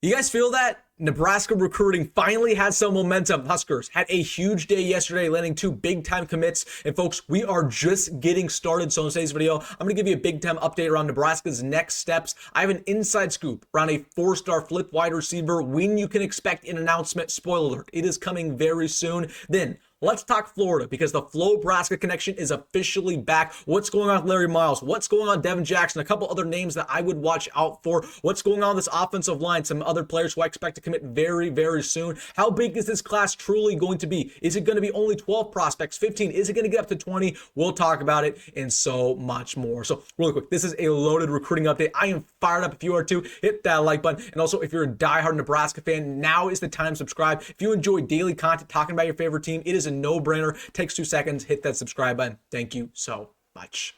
You guys feel that? Nebraska recruiting finally has some momentum. Huskers had a huge day yesterday, landing 2 big-time commits. And folks, we are just getting started. So in today's video, I'm going to give you a big-time update around Nebraska's next steps. I have an inside scoop around a 4-star flip wide receiver, when you can expect an announcement. Spoiler alert, it is coming very soon. Then let's talk Florida, because the Flow-Nebraska connection is officially back. What's going on with Larry Miles? What's going on with Devin JACKSON? A couple other names that I would watch out for. What's going on with this offensive line? Some other players who I expect to commit very, very soon. How big is this class truly going to be? Is it going to be only 12 prospects, 15? Is it going to get up to 20? We'll talk about it and so much more. So really quick, this is a loaded recruiting update. I am fired up. If you are too, hit that like button. And also, if you're a diehard Nebraska fan, now is the time to subscribe. If you enjoy daily content talking about your favorite team, it is a no-brainer. Takes 2 seconds. Hit that subscribe button. Thank you so much.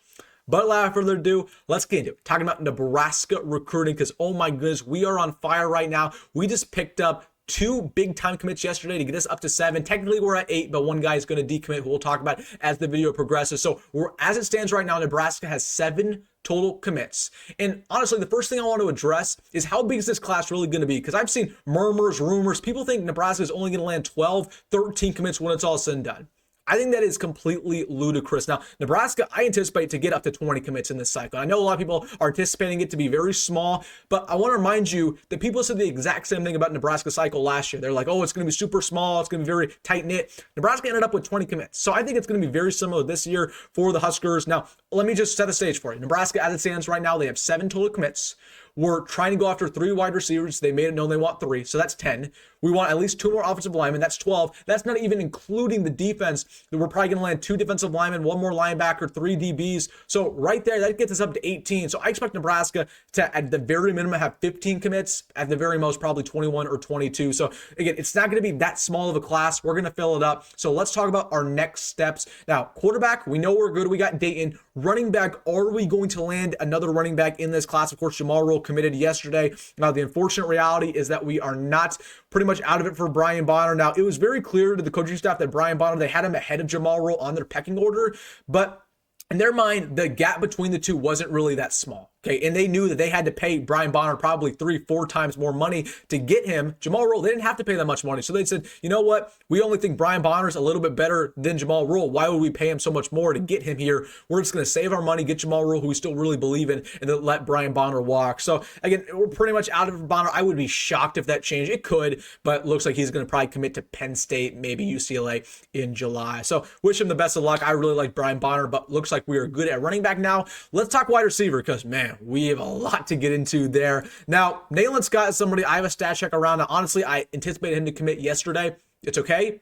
But without further ado, let's get into it. Talking about Nebraska recruiting, because oh my goodness, we are on fire right now. We just picked up 2 big-time commits yesterday to get us up to 7. Technically, we're at 8, but one guy is going to decommit, who we'll talk about as the video progresses. So as it stands right now, Nebraska has 7 total commits. And honestly, the first thing I want to address is how big is this class really going to be? Because I've seen murmurs, rumors. People think Nebraska is only going to land 12, 13 commits when it's all said and done. I think that is completely ludicrous. Now, Nebraska, I anticipate to get up to 20 commits in this cycle. I know a lot of people are anticipating it to be very small, but I want to remind you that people said the exact same thing about Nebraska cycle last year. They're like, oh, it's going to be super small. It's going to be very tight-knit. Nebraska ended up with 20 commits. So I think it's going to be very similar this year for the Huskers. Now, let me just set the stage for you. Nebraska, as it stands right now, they have 7 total commits. We're trying to go after 3 wide receivers. They made it known they want 3, so that's 10. We want at least 2 more offensive linemen. That's 12. That's not even including the defense. We're probably going to land 2 defensive linemen, 1 more linebacker, 3 DBs. So right there, that gets us up to 18. So I expect Nebraska to, at the very minimum, have 15 commits. At the very most, probably 21 or 22. So again, it's not going to be that small of a class. We're going to fill it up. So let's talk about our next steps. Now, quarterback, we know we're good. We got Dane. Running back, are we going to land another running back in this class? Of course, Jamarion committed yesterday. Now, the unfortunate reality is that we are not pretty much out of it for Brian Bonner. Now, it was very clear to the coaching staff that Brian Bonner, they had him ahead of Jamarion on their pecking order, but in their mind, the gap between the two wasn't really that small. Okay, and they knew that they had to pay Brian Bonner probably 3-4 times more money to get him. Jamarion, they didn't have to pay that much money. So they said, you know what? We only think Brian Bonner's a little bit better than Jamarion. Why would we pay him so much more to get him here? We're just going to save our money, get Jamarion, who we still really believe in, and then let Brian Bonner walk. So again, we're pretty much out of Bonner. I would be shocked if that changed. It could, but looks like he's going to probably commit to Penn State, maybe UCLA in July. So wish him the best of luck. I really like Brian Bonner, but looks like we are good at running back now. Let's talk wide receiver, because man, we have a lot to get into there. Now, Nalin Scott is somebody I have a stat check around. Now, honestly, I anticipated him to commit yesterday. It's okay.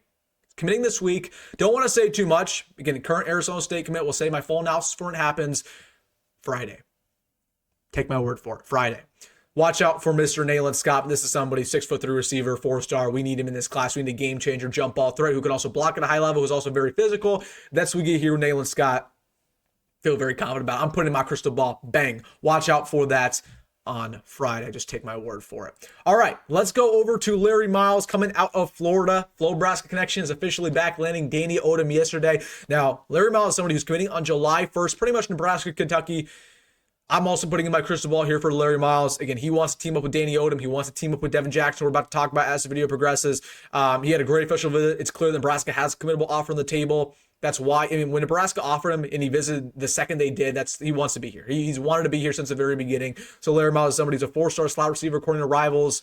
Committing this week. Don't want to say too much. Again, current Arizona State commit. We'll say my full analysis for it happens Friday. Take my word for it. Friday. Watch out for Mr. Nalin Scott. This is somebody, 6'3" receiver, 4-star. We need him in this class. We need a game changer, jump ball threat who can also block at a high level, who's also very physical. That's what we get here with Nalin Scott. Feel very confident about it. I'm putting in my crystal ball. Bang. Watch out for that on Friday. Just take my word for it. All right, let's go over to Larry Miles coming out of Florida. Flow-Nebraska connection is officially back, landing Danny Odom yesterday. Now, Larry Miles is somebody who's committing on July 1st, pretty much Nebraska, Kentucky. I'm also putting in my crystal ball here for Larry Miles. Again, he wants to team up with Danny Odom. He wants to team up with Devin JACKSON. We're about to talk about as the video progresses. He had a great official visit. It's clear that Nebraska has a committable offer on the table. That's why, I mean, when Nebraska offered him and he visited the second they did, he wants to be here. He's wanted to be here since the very beginning. So Larry Miles is somebody who's a 4-star slot receiver according to Rivals.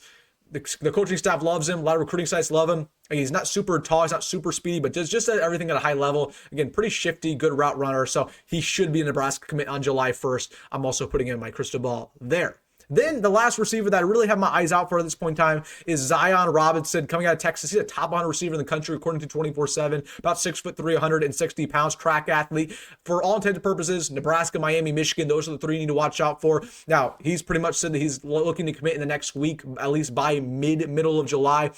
The coaching staff loves him. A lot of recruiting sites love him. He's not super tall. He's not super speedy, but just everything at a high level. Again, pretty shifty, good route runner. So he should be a Nebraska commit on July 1st. I'm also putting in my crystal ball there. Then the last receiver that I really have my eyes out for at this point in time is Zion Robinson, coming out of Texas. He's a top 100 receiver in the country according to 24/7, about 6'3", 160 pounds, track athlete. For all intents and purposes, Nebraska, Miami, Michigan, those are the 3 you need to watch out for. Now, he's pretty much said that he's looking to commit in the next week, at least by middle of July.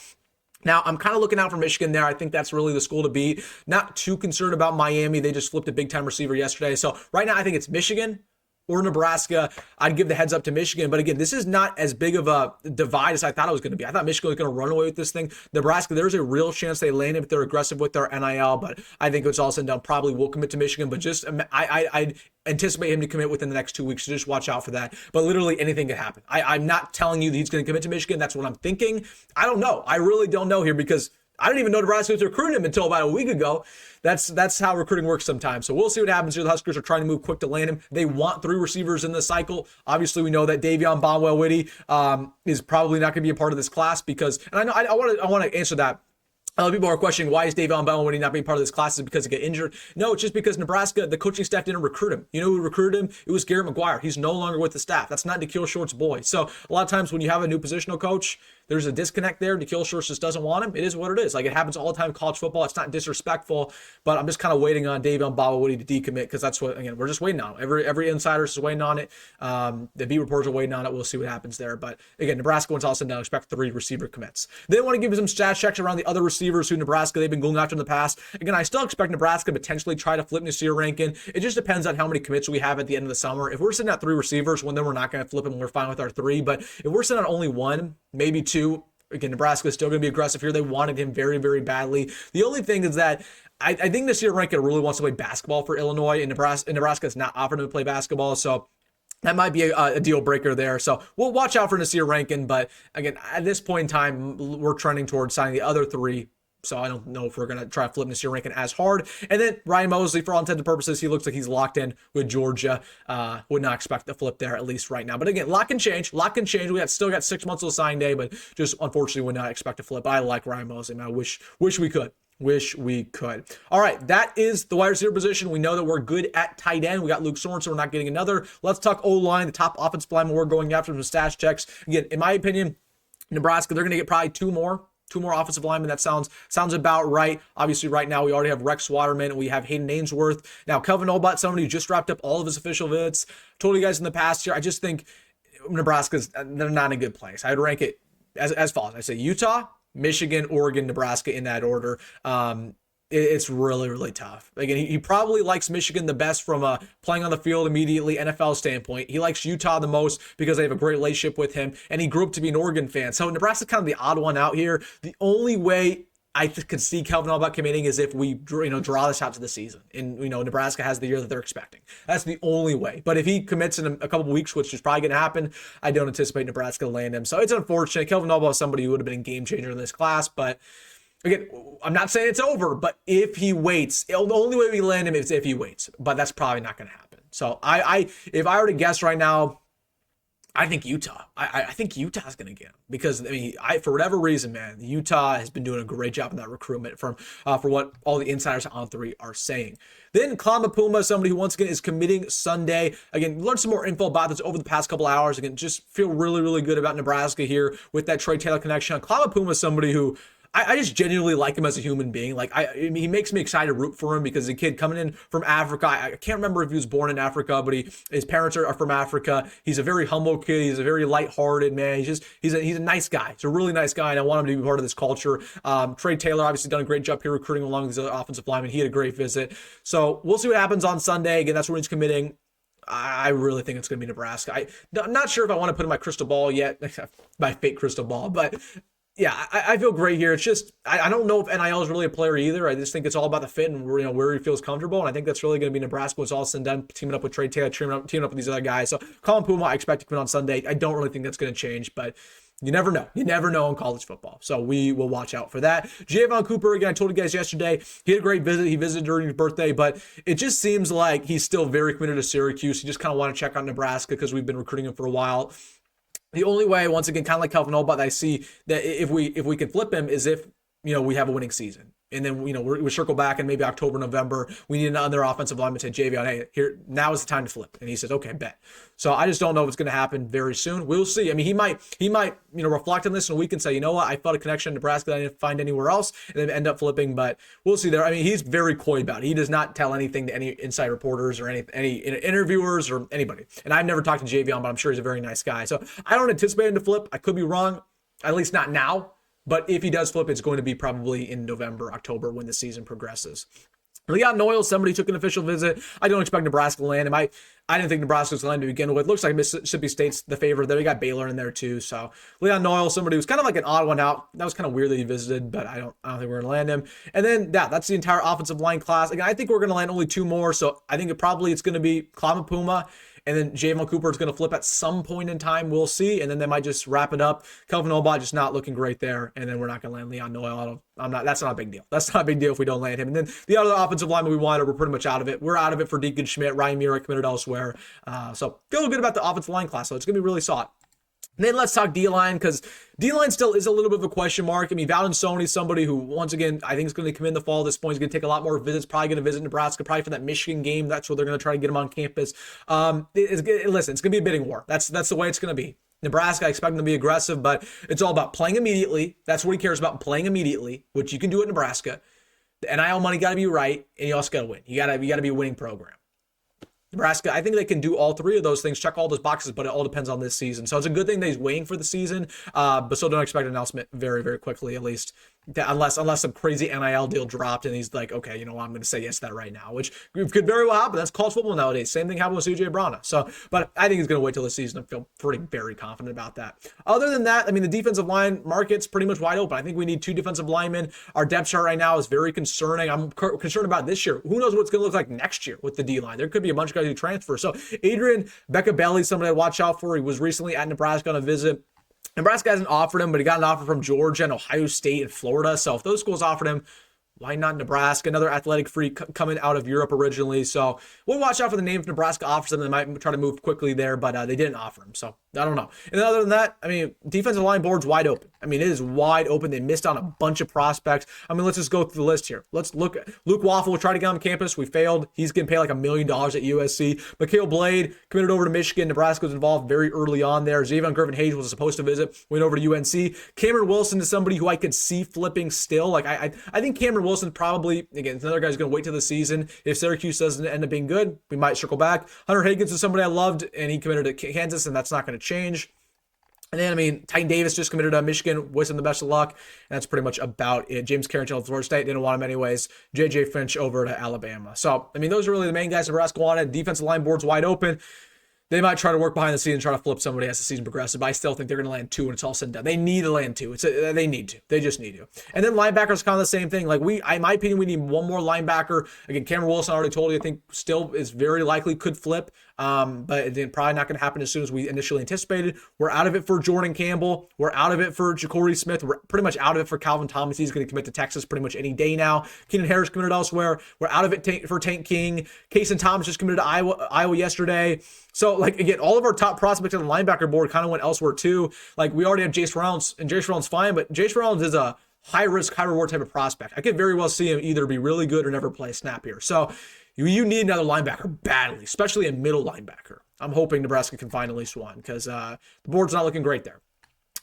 Now, I'm kind of looking out for Michigan there. I think that's really the school to beat. Not too concerned about Miami. They just flipped a big-time receiver yesterday. So right now, I think it's Michigan, or Nebraska, I'd give the heads up to Michigan. But again, this is not as big of a divide as I thought it was going to be. I thought Michigan was going to run away with this thing. Nebraska, there's a real chance they land if they're aggressive with their NIL, but I think it's all said and done. Probably will commit to Michigan, but just I anticipate him to commit within the next 2 weeks, so just watch out for that. But literally anything can happen. I'm not telling you that he's going to commit to Michigan. That's what I'm thinking. I don't know. I really don't know here because I didn't even know Nebraska was recruiting him until about a week ago. That's how recruiting works sometimes. So we'll see what happens here. The Huskers are trying to move quick to land him. They want 3 receivers in the cycle. Obviously, we know that Davion Bonwell-Whitty is probably not going to be a part of this class because, and I want to answer that. Other people are questioning why is Davion Bonwell-Whitty not being part of this class? Is it because he got injured? No, it's just because Nebraska, the coaching staff didn't recruit him. You know who recruited him? It was Garrett McGuire. He's no longer with the staff. That's not Nikhil Short's boy. So a lot of times when you have a new positional coach, there's a disconnect there. Nikhil Short just doesn't want him. It is what it is. Like, it happens all the time in college football. It's not disrespectful, but I'm just kind of waiting on Davion Bonwell-Whitty to decommit because that's what, again, we're just waiting on it. Every insider is waiting on it. The beat reporters are waiting on it. We'll see what happens there. But again, Nebraska, once all said and done, expect 3 receiver commits. They want to give you some stat checks around the other receivers who Nebraska they've been going after in the past. Again, I still expect Nebraska to potentially try to flip Nyziah Rankin. It just depends on how many commits we have at the end of the summer. If we're sitting at 3 receivers, well, then we're not going to flip them. We're fine with our 3. But if we're sitting at only 1, maybe 2, again, Nebraska is still going to be aggressive here. They wanted him very, very badly. The only thing is that I think Nyziah Rankin really wants to play basketball for Illinois, and Nebraska is not offering him to play basketball. So that might be a deal breaker there. So we'll watch out for Nyziah Rankin. But again, at this point in time, we're trending towards signing the other 3. So I don't know if we're going to try to flip Nyziah Rankin as hard. And then Ryan Mosley, for all intents and purposes, he looks like he's locked in with Georgia. Would not expect the flip there, at least right now. But again, lot can change. We still got 6 months till sign day, but just unfortunately would not expect a flip. I like Ryan Mosley, man. I wish we could. All right, that is the wide receiver position. We know that we're good at tight end. We got Luke Sorensen. We're not getting another. Let's talk O-line, the top offensive lineman we're going after some stats checks. Again, in my opinion, Nebraska, they're going to get probably 2 more offensive linemen. That sounds about right. Obviously, right now, we already have Rex Waterman. We have Hayden Ainsworth. Now, Kelvin Obot, somebody who just wrapped up all of his official visits. Told you guys in the past year, I just think Nebraska's, they're not in a good place. I'd rank it as follows. I say Utah, Michigan, Oregon, Nebraska in that order. It's really, really tough. Again, he probably likes Michigan the best from a playing on the field immediately NFL standpoint. He likes Utah the most because they have a great relationship with him, and he grew up to be an Oregon fan. So Nebraska's kind of the odd one out here. The only way I could see Kelvin Obot committing is if we draw this out to the season, and Nebraska has the year that they're expecting. That's the only way. But if he commits in a couple of weeks, which is probably going to happen, I don't anticipate Nebraska to land him. So it's unfortunate. Kelvin Obot is somebody who would have been a game changer in this class, but again, I'm not saying it's over, but if he waits, the only way we land him is if he waits. But that's probably not going to happen. So if I were to guess right now, I think Utah. I think Utah's going to get him because for whatever reason, man, Utah has been doing a great job in that recruitment for what all the insiders on 3 are saying. Then Claude Mpouma, somebody who once again is committing Sunday. Again, learn some more info about this over the past couple hours. Again, just feel really, really good about Nebraska here with that Trey Taylor connection. Claude Mpouma is somebody who I just genuinely like him as a human being. Like he makes me excited to root for him because the kid coming in from Africa. I can't remember if he was born in Africa, but his parents are from Africa. He's a very humble kid. He's a very lighthearted man. He's a nice guy. He's a really nice guy, and I want him to be part of this culture. Trey Taylor obviously done a great job here recruiting along these offensive linemen. He had a great visit. So we'll see what happens on Sunday. Again, that's when he's committing. I really think it's going to be Nebraska. I'm not sure if I want to put in my crystal ball yet, my fake crystal ball, but yeah, I feel great here. It's just, I don't know if NIL is really a player either. I just think it's all about the fit and where he feels comfortable. And I think that's really going to be Nebraska when it's all said and done, teaming up with Trey Taylor, teaming up with these other guys. So Colin Puma, I expect to come in on Sunday. I don't really think that's going to change, but you never know. You never know in college football. So we will watch out for that. Javon Cooper, again, I told you guys yesterday, he had a great visit. He visited during his birthday, but it just seems like he's still very committed to Syracuse. He just kind of want to check out Nebraska because we've been recruiting him for a while. The only way, once again, kind of like Kelvin Obot, that I see that if we can flip him is if we have a winning season. And then, we circle back in maybe October, November. We need another offensive lineman to say, Javion, hey, here, now is the time to flip. And he says, okay, bet. So I just don't know if it's going to happen very soon. We'll see. I mean, he might, reflect on this in a week and say, you know what, I felt a connection in Nebraska that I didn't find anywhere else, and then end up flipping. But we'll see there. I mean, he's very coy about it. He does not tell anything to any inside reporters or any interviewers or anybody. And I've never talked to Javion, but I'm sure he's a very nice guy. So I don't anticipate him to flip. I could be wrong, at least not now. But if he does flip, it's going to be probably in November, October when the season progresses. Leon Noyle, somebody took an official visit. I don't expect Nebraska to land him. I didn't think Nebraska was going to land to begin with. Looks like Mississippi State's the favorite there. We got Baylor in there too. So Leon Noyle, somebody who's kind of like an odd one out. That was kind of weird that he visited, but I don't think we're going to land him. And then that's the entire offensive line class. Again, I think we're going to land only 2 more. So I think it's going to be Claude Mpouma. And then Javon Cooper is going to flip at some point in time. We'll see. And then they might just wrap it up. Kelvin Obot just not looking great there. And then we're not going to land Leon Noyle. That's not a big deal. That's not a big deal if we don't land him. And then the other offensive lineman we wanted, we're pretty much out of it. We're out of it for Deacon Schmidt. Ryan Muir committed elsewhere. So feel good about the offensive line class. So it's going to be really solid. And then let's talk D-line, because D-line still is a little bit of a question mark. I mean, Valdin Sone is somebody who, once again, I think is going to come in the fall at this point. He's going to take a lot more visits, probably going to visit Nebraska, probably for that Michigan game. That's where they're going to try to get him on campus. Listen, it's going to be a bidding war. That's the way it's going to be. Nebraska, I expect them to be aggressive, but it's all about playing immediately. That's what he cares about, playing immediately, which you can do at Nebraska. The NIL money got to be right, and you also got to win. You got to be a winning program. Nebraska, I think they can do all 3 of those things, check all those boxes, but it all depends on this season. So it's a good thing that he's waiting for the season, but still don't expect an announcement very, very quickly, at least, unless some crazy NIL deal dropped and he's like, okay, you know what, I'm going to say yes to that right now, which could very well happen. That's college football nowadays. Same thing happened with CJ Brana. So, but I think he's going to wait till the season. I feel very confident about that. Other than that, I mean, the defensive line market's pretty much wide open. I think we need 2 defensive linemen. Our depth chart right now is very concerning. I'm concerned about this year. Who knows what it's going to look like next year with the D-line? There could be a bunch of guys who transfer. So Adrian Becca-Belli, somebody to watch out for. He was recently at Nebraska on a visit. Nebraska hasn't offered him, but he got an offer from Georgia and Ohio State and Florida. So if those schools offered him, why not Nebraska? Another athletic freak coming out of Europe originally. So we'll watch out for the name. If Nebraska offers them, they might try to move quickly there, but they didn't offer him. So I don't know. And other than that, I mean, defensive line board's wide open. I mean, it is wide open. They missed on a bunch of prospects. I mean, let's just go through the list here. Let's look at Luke Waffle. We'll try to get on campus. We failed. He's getting paid like $1 million at USC. Mikhail Blade committed over to Michigan. Nebraska was involved very early on there. Xavier Griffin-Hayes was supposed to visit. Went over to UNC. Cameron Wilson is somebody who I could see flipping still. Like I think Cameron Wilson probably, again, another guy's going to wait till the season. If Syracuse doesn't end up being good, we might circle back. Hunter Higgins is somebody I loved, and he committed to Kansas, and that's not going to change. And then, I mean, Titan Davis just committed to Michigan. Wish him the best of luck. And that's pretty much about it. James Carrington of Florida State, didn't want him anyways. J.J. Finch over to Alabama. So, I mean, those are really the main guys Nebraska wanted. Defensive line board's wide open. They might try to work behind the scenes and try to flip somebody as the season progresses, but I still think they're going to land 2 when it's all said and done. They need to land 2. They need to. They just need to. And then linebackers kind of the same thing. Like in my opinion, we need one more linebacker. Again, Cameron Wilson, I already told you, I think still is very likely could flip. But it's probably not going to happen as soon as we initially anticipated. We're out of it for Jordan Campbell. We're out of it for Jacory Smith. We're pretty much out of it for Calvin Thomas. He's going to commit to Texas pretty much any day now. Keenan Harris committed elsewhere. We're out of it for Tank King. Kason Thomas just committed to Iowa yesterday. So, like, again, all of our top prospects on the linebacker board kind of went elsewhere too. Like, we already have Jace Reynolds, and Jace Reynolds fine, but Jace Reynolds is a high-risk, high-reward type of prospect. I could very well see him either be really good or never play a snap here. So, you need another linebacker badly, especially a middle linebacker. I'm hoping Nebraska can find at least one because the board's not looking great there.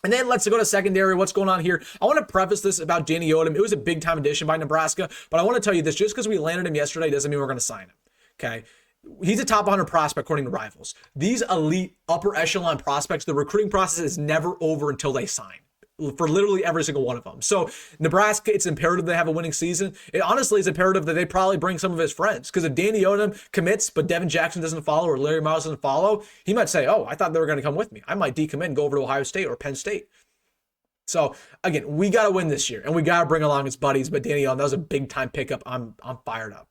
And then let's go to secondary. What's going on here? I want to preface this about Danny Odom. It was a big-time addition by Nebraska, but I want to tell you this. Just because we landed him yesterday doesn't mean we're going to sign him, okay? He's a top 100 prospect according to Rivals. These elite upper echelon prospects, the recruiting process is never over until they sign for literally every single one of them. So Nebraska, it's imperative they have a winning season. It honestly is imperative that they probably bring some of his friends, because if Danny Odom commits but Devin Jackson doesn't follow or Larry Miles doesn't follow, he might say, oh, I thought they were going to come with me. I might decommit and go over to Ohio State or Penn State. So again, we got to win this year, and we got to bring along his buddies. But Danny Young, that was a big time pickup. I'm fired up.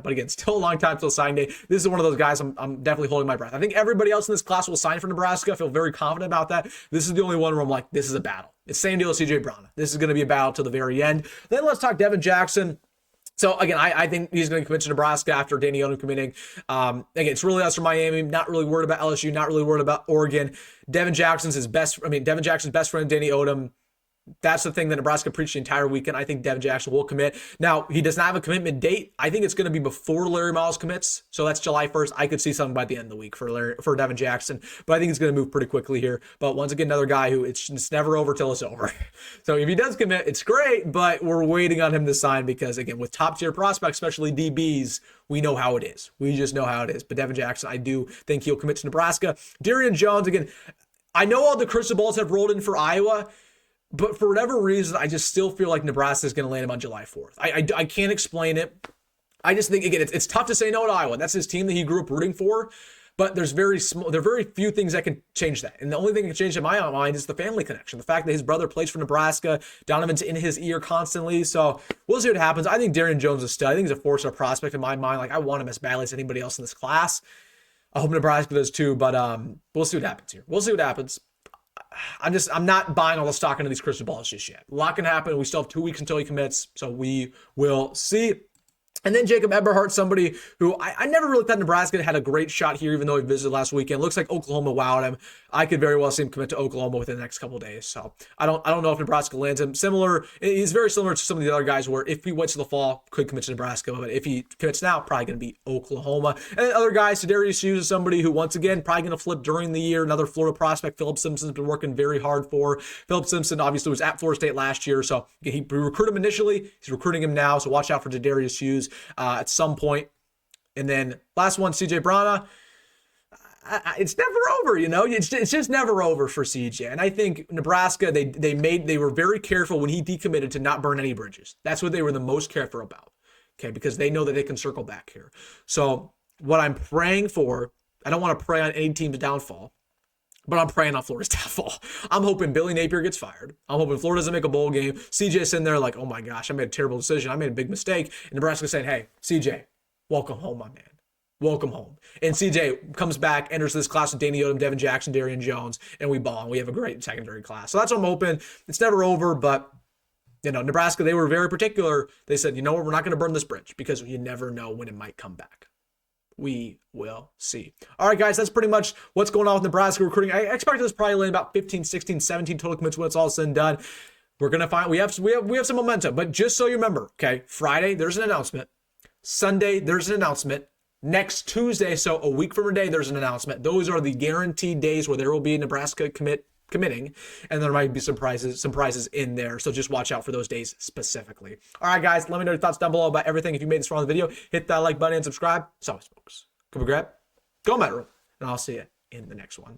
But again, still a long time till sign day. This is one of those guys I'm definitely holding my breath. I think everybody else in this class will sign for Nebraska. I feel very confident about that. This is the only one where I'm like, this is a battle. It's same deal as CJ Brana. This is going to be a battle to the very end. Then let's talk Devin Jackson. So again, I think he's going to commit to Nebraska after Danny Odom committing. Again, it's really us from Miami. Not really worried about LSU. Not really worried about Oregon. Devin Jackson's best friend, Danny Odom. That's the thing that Nebraska preached the entire weekend. I think Devin Jackson will commit. Now, he does not have a commitment date. I think it's going to be before Larry Miles commits. So that's July 1st. I could see something by the end of the week for Devin Jackson. But I think he's going to move pretty quickly here. But once again, another guy who it's never over till it's over. So if he does commit, it's great. But we're waiting on him to sign because, again, with top-tier prospects, especially DBs, we know how it is. We just know how it is. But Devin Jackson, I do think he'll commit to Nebraska. Darion Jones, again, I know all the crystal balls have rolled in for Iowa, but for whatever reason, I just still feel like Nebraska is going to land him on July 4th. I can't explain it. I just think, again, it's tough to say no to Iowa. That's his team that he grew up rooting for. But there are very few things that can change that. And the only thing that can change in my own mind is the family connection. The fact that his brother plays for Nebraska, Donovan's in his ear constantly. So we'll see what happens. I think Darion Jones is a stud. I think he's a four-star prospect in my mind. Like, I want him as badly as anybody else in this class. I hope Nebraska does too, but we'll see what happens here. We'll see what happens. I'm not buying all the stock into these crystal balls just yet. A lot can happen. We still have 2 weeks until he commits, so we will see. And then Jacob Eberhardt, somebody who I never really thought Nebraska had a great shot here, even though he visited last weekend. Looks like Oklahoma wowed him. I could very well see him commit to Oklahoma within the next couple of days. So I don't know if Nebraska lands him. He's very similar to some of the other guys where if he waits till the fall, could commit to Nebraska. But if he commits now, probably going to be Oklahoma. And then other guys, Darius Hughes is somebody who, once again, probably going to flip during the year. Another Florida prospect, Philip Simpson's been working very hard for. Philip Simpson obviously was at Florida State last year, so he recruited him initially. He's recruiting him now, so watch out for Darius Hughes at some point. And then last one, CJ Brana. It's never over, you know. It's just never over for CJ. And I think Nebraska, they were very careful when he decommitted to not burn any bridges. That's what they were the most careful about, okay, because they know that they can circle back here. So what I'm praying for, I don't want to pray on any team's downfall, but I'm praying on Florida's downfall. I'm hoping Billy Napier gets fired. I'm hoping Florida doesn't make a bowl game. CJ's in there like, oh my gosh, I made a terrible decision. I made a big mistake. And Nebraska's saying, hey, CJ, welcome home, my man. Welcome home. And CJ comes back, enters this class with Danny Odom, Devin JACKSON, Darion Jones, and we ball. And we have a great secondary class. So that's what I'm hoping. It's never over, but you know, Nebraska, they were very particular. They said, you know what, we're not going to burn this bridge because you never know when it might come back. We will see. All right, guys, that's pretty much what's going on with Nebraska recruiting. I expect this probably land about 15, 16, 17 total commits when it's all said and done. We're going to find, we have some momentum, but just so you remember, okay, Friday, there's an announcement. Sunday, there's an announcement. Next Tuesday, so a week from today, there's an announcement. Those are the guaranteed days where there will be a Nebraska committing, and there might be some prizes in there. So just watch out for those days specifically. All right, guys, let me know your thoughts down below about everything. If you made this far in the video, hit that like button and subscribe. As always, folks, come grab, go Metro, and I'll see you in the next one.